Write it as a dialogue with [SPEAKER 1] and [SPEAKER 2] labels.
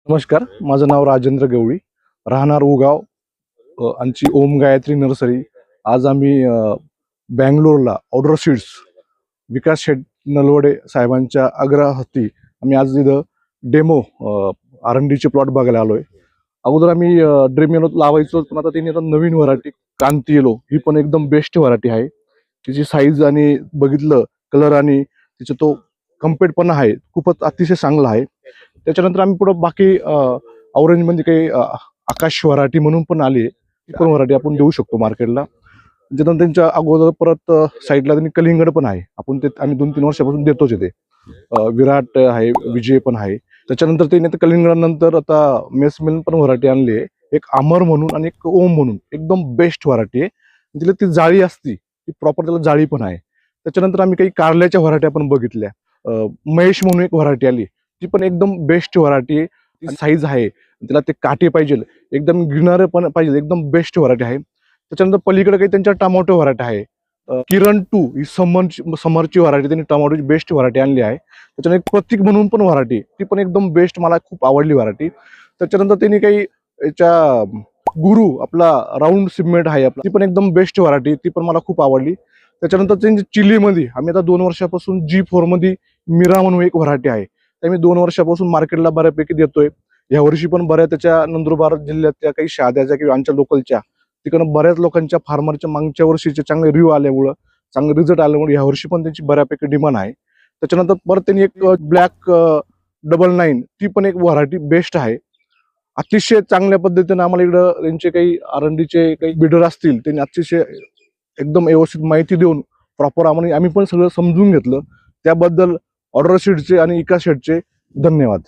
[SPEAKER 1] नमस्कार, माझं नाव राजेंद्र गवळी, राहणार उगाव, आमची ओम गायत्री नर्सरी. आज आम्ही बँगलोरला ऑर्डर सीड्स विकास शेठ नलवडे साहेबांच्या आग्रहार्थी आम्ही आज इथं डेमो R&Dचे प्लॉट बघायला आलोय. अगोदर आम्ही ड्रीम येलो लावायचो, पण आता त्यांनी आता नवीन व्हरायटी क्रांती येलो ही पण एकदम बेस्ट व्हरायटी आहे. तिची साईज आणि बघितलं कलर आणि तिचा तो कम्पेटपणा आहे खूपच अतिशय चांगला आहे. त्याच्यानंतर आम्ही पुढे बाकी ऑरेंज मध्ये काही आकाश व्हरायटी म्हणून पण आली, ती पण व्हरायटी आपण देऊ शकतो मार्केटला. त्याच्यानंतर त्यांच्या अगोदर परत साईडला त्यांनी कलिंगड पण आहे, आपण ते आम्ही 2-3 वर्षापासून देतोच ते. विराट आहे, विजय पण आहे. त्याच्यानंतर त्यांनी आता कलिंगडानंतर आता मेसमेल पण व्हरायटी आणली आहे, एक अमर म्हणून आणि एक ओम म्हणून. एकदम बेस्ट व्हरायटी आहे. तिला ती जाळी असती, ती प्रॉपर त्याला जाळी पण आहे. त्याच्यानंतर आम्ही काही कारल्याच्या व्हरायटी पण बघितल्या. महेश म्हणून एक व्हरायटी आली, ती पण एकदम बेस्ट व्हरायटी आहे. ती साईज आहे, तिला ते काटे पाहिजे, एकदम गिरणारे पण पाहिजे, एकदम बेस्ट व्हरायटी आहे. त्याच्यानंतर पलीकडे काही त्यांच्या टमाटो व्हरायटी आहे. किरण 2 ही समरची व्हरायटी त्यांनी टमाटोची बेस्ट व्हरायटी आणली आहे. त्याच्यानंतर एक प्रतीक म्हणून पण व्हरायटी, ती पण एकदम बेस्ट, मला खूप आवडली व्हरायटी. त्याच्यानंतर त्यांनी काही याच्या गुरु आपला राऊंड सिमेंट आहे आपला, ती पण एकदम बेस्ट व्हरायटी, ती पण मला खूप आवडली. त्याच्यानंतर त्यांची चिलीमध्ये आम्ही आता 2 वर्षापासून G4 मध्ये मीरा म्हणून एक व्हरायटी आहे, ते आम्ही 2 वर्षापासून मार्केटला बऱ्यापैकी देतोय. या वर्षी पण बऱ्याच त्याच्या नंदुरबार जिल्ह्यातल्या काही शाद्याच्या किंवा आमच्या लोकलच्या तिकडं बऱ्याच लोकांच्या फार्मरच्या मागच्या वर्षीचे चांगले रिव्ह्यू आल्यामुळं, चांगले रिझल्ट आल्यामुळे या वर्षी पण त्यांची बऱ्यापैकी डिमांड आहे. त्याच्यानंतर परत त्यांनी एक ब्लॅक 99 ती पण एक व्हरायटी बेस्ट आहे. अतिशय चांगल्या पद्धतीने आम्हाला इकडं त्यांचे काही R&Dचे काही बिडर असतील, त्यांनी अतिशय एकदम व्यवस्थित माहिती देऊन प्रॉपर आम्ही पण सगळं समजून घेतलं. त्याबद्दल ऑर्डर शीटचे आणि इका शेटचे धन्यवाद.